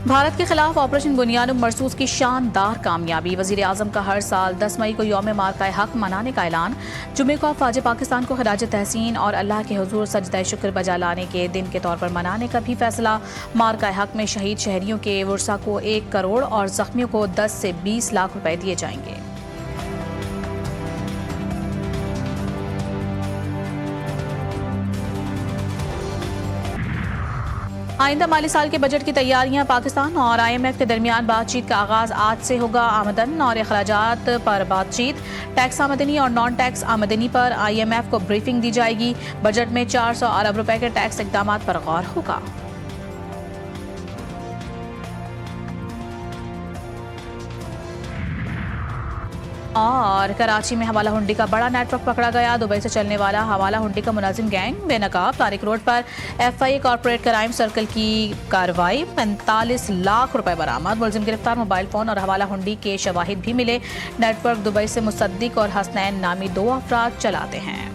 भारत के खिलाफ ऑपरेशन बुनियाद मरसूस की शानदार कामयाबी। वजीर आजम का हर साल 10 मई को यौम मार्का हक मनाने का ऐलान। जुमे को अफवाज पाकिस्तान को खराज तहसीन और अल्लाह के हुजूर सजदा शुक्र बजा लाने के दिन के तौर पर मनाने का भी फैसला। मार्का हक में शहीद शहरियों के वर्सा को 1 करोड़ और जख्मियों को 10 से 20 लाख रुपए दिए जाएंगे। आइंदा माली साल के बजट की तैयारियां। पाकिस्तान और IMF के दरमियान बातचीत का आगाज आज से होगा। आमदन और अखराजात पर बातचीत। टैक्स आमदनी और नॉन टैक्स आमदनी पर IMF को ब्रीफिंग दी जाएगी। बजट में 400 अरब रुपए के टैक्स इकदामात पर गौर होगा। और कराची में हवाला हुंडी का बड़ा नेटवर्क पकड़ा गया। दुबई से चलने वाला हवाला हुंडी का मुलाजिम गैंग बेनकाब। तारिक रोड पर FIA कॉर्पोरेट क्राइम सर्कल की कार्रवाई। 45 लाख रुपए बरामद। मुलजिम गिरफ्तार। मोबाइल फोन और हवाला हुंडी के शवाहिद भी मिले। नेटवर्क दुबई से मुसद्दिक और हसनैन नामी 2 अफराद चलाते हैं।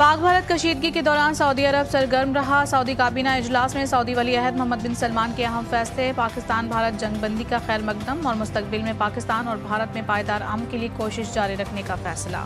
पाक भारत कशीदगी के दौरान सऊदी अरब सरगर्म रहा। सऊदी काबीना इजलास में सऊदी वली अहद मोहम्मद बिन सलमान के अहम फैसले। पाकिस्तान भारत जंगबंदी का खैर मकदम और मुस्तकबिल में पाकिस्तान और भारत में पायदार अमन के लिए कोशिश जारी रखने का फैसला।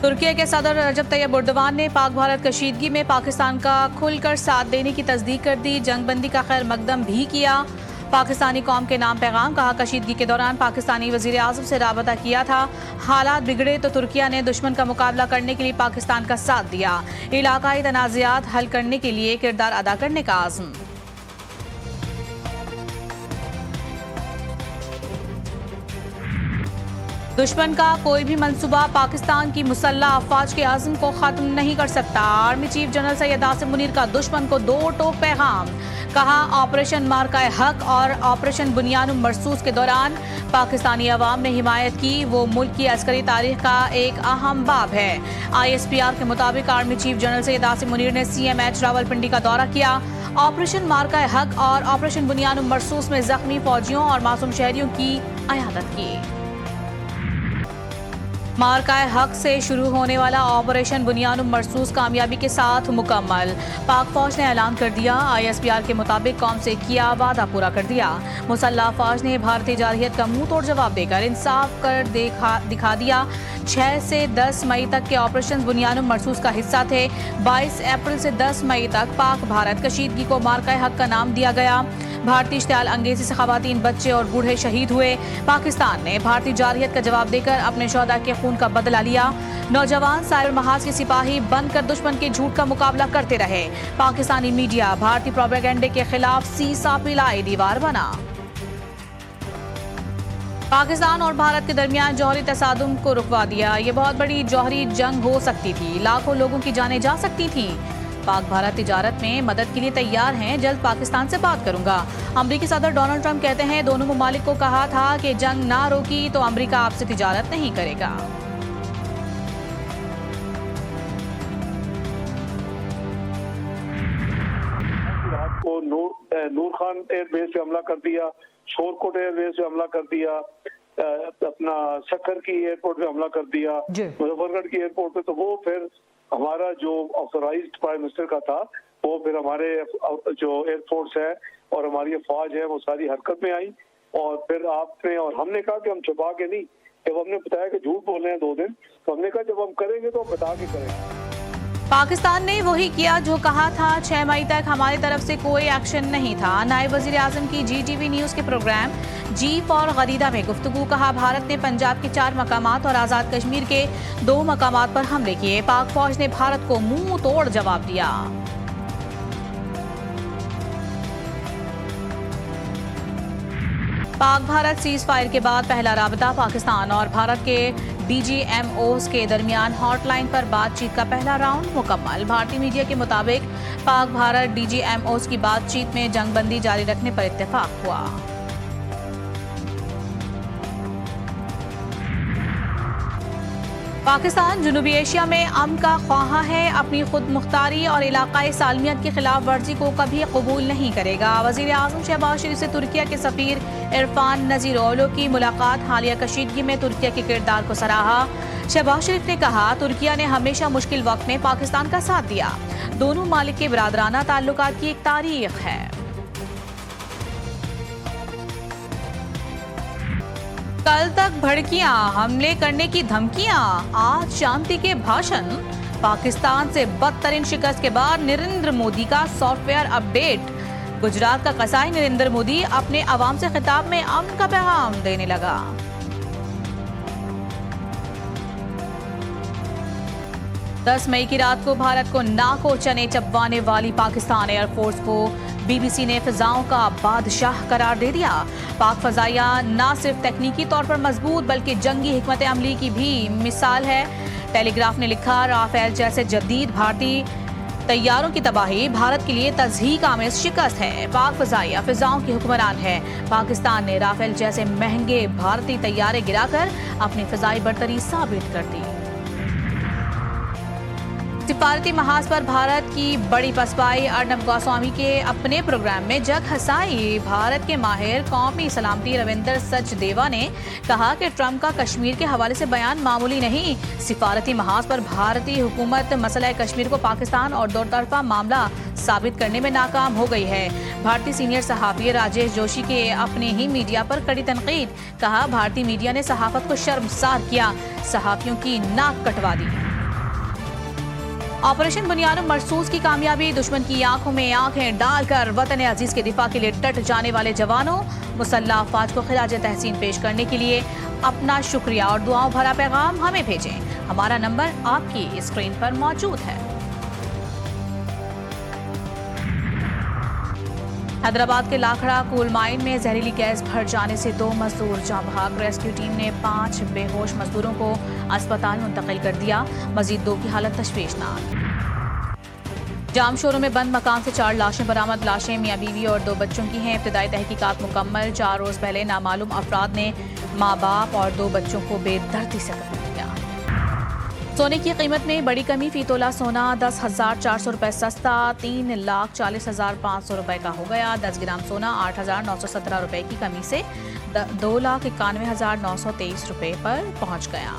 तुर्की के सदर रजब तैयब एर्दोगान ने पाक भारत कशीदगी में पाकिस्तान का खुलकर साथ देने की तस्दीक कर दी। जंगबंदी का खैर मकदम भी किया। पाकिस्तानी कौम के नाम पैगाम। कहा, कशीदगी के दौरान पाकिस्तानी वजीर आजम से राबता किया था। हालात बिगड़े तो तुर्किया ने दुश्मन का मुकाबला करने के लिए पाकिस्तान का साथ दिया। इलाकाई तनाज़ात हल करने के लिए किरदार अदा करने का आज़म। दुश्मन का कोई भी मंसूबा पाकिस्तान की मुसल्लह अफवाज के आज़म को खत्म नहीं कर सकता। Army chief general Syed Asim Munir का दुश्मन को 2 टोक पैगाम। कहा, ऑपरेशन मार्का हक और ऑपरेशन बुनियाद मरसूस के दौरान पाकिस्तानी अवाम ने हिमायत की। वो मुल्क की अस्करी तारीख का एक अहम बाब है। ISPR के मुताबिक army chief general Syed Asim Munir ने CMH रावलपिंडी का दौरा किया। ऑपरेशन मार्का हक और ऑपरेशन बुनियाद मरसूस में जख्मी फौजियों और मासूम शहरियों की अयादत की। मार्का हक से शुरू होने वाला ऑपरेशन बुनियाद मरसूस कामयाबी के साथ मुकम्मल। पाक फौज ने ऐलान कर दिया। ISPR के मुताबिक कौम से किया वादा पूरा कर दिया। मुसल्लह फौज ने भारतीय जारहियत का मुंह तोड़ जवाब देकर इंसाफ कर दिखा दिया। 6 से 10 मई तक के ऑपरेशन बुनियाद मरसूस का हिस्सा थे। 22 अप्रैल से 10 मई तक पाक भारत कशीदगी को मार्का हक का नाम दिया गया। भारतीय इश्तियाल अंगेजी से खवातीन, बच्चे और बूढ़े शहीद हुए। पाकिस्तान ने भारतीय जारहियत का जवाब देकर अपने शोहदा के खून का बदला लिया। नौजवान साइबर महाज के सिपाही बनकर दुश्मन के झूठ का मुकाबला करते रहे। पाकिस्तानी मीडिया भारतीय प्रोपेगेंडे के खिलाफ सीसा पिलाई दीवार बना। पाकिस्तान और भारत के दरमियान जौहरी तसादुम को रुकवा दिया। ये बहुत बड़ी जौहरी जंग हो सकती थी। लाखों लोगों की जानें जा सकती थीं। पाक भारत तिजारत में मदद के लिए तैयार हैं। जल्द पाकिस्तान से बात करूंगा। अमरीकी सदर डोनाल्ड ट्रंप कहते हैं, दोनों ममालिक को कहा था कि जंग ना रोकी तो अमरीका आपसे तिजारत नहीं करेगा। रात को नूर खान एयरबेस पे हमला कर दिया, शोरकोट एयरबेस पे हमला कर दिया, अपना सक्कर की एयरपोर्ट पे हमला कर दिया, मुजफ्फरगढ़ की एयरपोर्ट पे। तो वो फिर हमारा जो ऑथोराइज्ड प्राइम मिनिस्टर का था, वो फिर हमारे जो एयरफोर्स है और हमारी फौज है वो सारी हरकत में आई। और फिर आपने और हमने कहा कि हम छुपा के नहीं। जब हमने बताया कि झूठ बोल रहे हैं 2 दिन, तो हमने कहा जब हम करेंगे तो हम बता के करेंगे। पाकिस्तान ने वही किया जो कहा था। 6 मई तक हमारी तरफ से कोई एक्शन नहीं था। नायब वजीर आजम की GTV न्यूज के प्रोग्राम जी फॉर गरीदा में गुफ्तगू। कहा, भारत ने पंजाब के 4 मकामात और आज़ाद कश्मीर के 2 मकामात पर हमले किए। पाक फौज ने भारत को मुंह तोड़ जवाब दिया। पाक भारत सीज फायर के बाद पहला राबता। पाकिस्तान और भारत के DGMOs के दरमियान हॉटलाइन पर बातचीत का पहला राउंड मुकम्मल। भारतीय मीडिया के मुताबिक पाक भारत DGMOs की बातचीत में जंगबंदी जारी रखने पर इत्तेफाक हुआ। पाकिस्तान जनूबी एशिया में अमन का ख्वाहा है, अपनी खुद मुख्तारी और इलाकाई सालमियत की खिलाफ वर्जी को कभी कबूल नहीं करेगा। वज़ीर आज़म शहबाज शरीफ से तुर्किया के सफ़ीर इरफान नज़ीरोगलू की मुलाकात, हालिया कशीदगी में तुर्किया के किरदार को सराहा। शहबाज शरीफ ने कहा, तुर्किया ने हमेशा मुश्किल वक्त में पाकिस्तान का साथ दिया। दोनों मालिक के बरादराना ताल्लुकात की एक तारीख है। कल तक भड़कियां, हमले करने की धमकियां, आज शांति के भाषण। पाकिस्तान से बदतरीन शिकस्त के बाद नरेंद्र मोदी का सॉफ्टवेयर अपडेट। गुजरात का कसाई नरेंद्र मोदी अपने अवाम से खिताब में अमन का पैगाम देने लगा। 10 मई की रात को भारत को नाको चने चबवाने वाली पाकिस्तान एयरफोर्स को बीबीसी ने फिजाओं का बादशाह करार दे दिया। पाक फजाइया न सिर्फ तकनीकी तौर पर मजबूत बल्कि जंगी हिकमत अमली की भी मिसाल है। टेलीग्राफ ने लिखा, राफेल जैसे जदीद भारतीय तैयारों की तबाही भारत के लिए तज़हीक आमेज शिकस्त है। पाक फजाइया फिजाओं की हुक्मरान है। पाकिस्तान ने राफेल जैसे महंगे भारतीय तैयारे गिराकर अपनी फिजाई बरतरी साबित कर दी। सिफारती महाज पर भारत की बड़ी पसपाई, अर्नब गोस्वामी के अपने प्रोग्राम में जग हंसाई। भारत के माहिर कौमी सलामती रविंदर सचदेवा ने कहा कि ट्रंप का कश्मीर के हवाले से बयान मामूली नहीं। सिफारती महाज पर भारतीय हुकूमत मसला कश्मीर को पाकिस्तान और दो तरफा मामला साबित करने में नाकाम हो गई है। भारतीय सीनियर सहाफ़ी राजेश जोशी के अपने ही मीडिया पर कड़ी तनकीद। कहा, भारतीय मीडिया ने सहाफत को शर्मसार किया, सहाफियों की नाक कटवा दी। ऑपरेशन बुनियानुम मरसूस की कामयाबी, दुश्मन की आंखों में आंखें डालकर वतन अजीज के दिफा के लिए डट जाने वाले जवानों, मुसल्लह अफवाज को खिराज तहसीन पेश करने के लिए अपना शुक्रिया और दुआओं भरा पैगाम हमें भेजें। हमारा नंबर आपकी स्क्रीन पर मौजूद है। हैदराबाद के लाखड़ा कोल माइन में जहरीली गैस भर जाने से 2 मजदूर जाँ बहक। रेस्क्यू टीम ने 5 बेहोश मजदूरों को अस्पताल मुंतकिल कर दिया। मजीद 2 की हालत तशवीशनाक। जाम शोरों में बंद मकान से 4 लाशें बरामद। लाशें मियाँ बीवी और 2 बच्चों की हैं। इब्तदाई तहकीकात मुकम्मल। 4 रोज पहले नामालूम अफराद ने माँ बाप और 2 बच्चों को बेदर्दी से कत्ल किया। सोने की कीमत में बड़ी कमी, फी तोला सोना 10,400 रुपए सस्ता 3,40,500 रुपए का हो गया। 10 ग्राम सोना 8,917 रुपए की कमी से 2,91,923 रुपए पर पहुंच गया।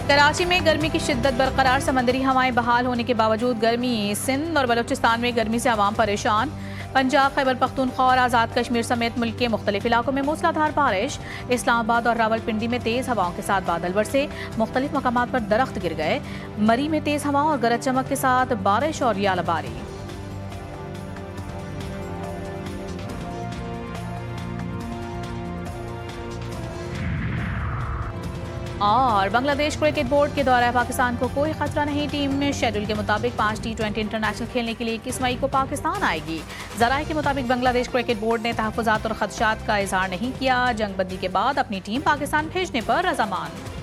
कराची में गर्मी की शिद्दत बरकरार, समंदरी हवाएं बहाल होने के बावजूद गर्मी। सिंध और बलूचिस्तान में गर्मी से आवाम परेशान। पंजाब, खैबर पख्तूनख्वा और आज़ाद कश्मीर समेत मुल्क के मुख्तलिफ इलाकों में मूसलाधार बारिश। इस्लामाबाद और रावलपिंडी में तेज़ हवाओं के साथ बादल बरसे। मुख्तलिफ मकामात पर दरख्त गिर गए। मरी में तेज़ हवाओं और गरज चमक के साथ बारिश और यालाबारी। और बांग्लादेश क्रिकेट बोर्ड के द्वारा पाकिस्तान को कोई खतरा नहीं। टीम में शेड्यूल के मुताबिक 5 T20 इंटरनेशनल खेलने के लिए 21 मई को पाकिस्तान आएगी। ज़राए के मुताबिक बांग्लादेश क्रिकेट बोर्ड ने तहफ़्फ़ुज़ात और खदशात का इजहार नहीं किया। जंगबंदी के बाद अपनी टीम पाकिस्तान भेजने पर रज़ामंद।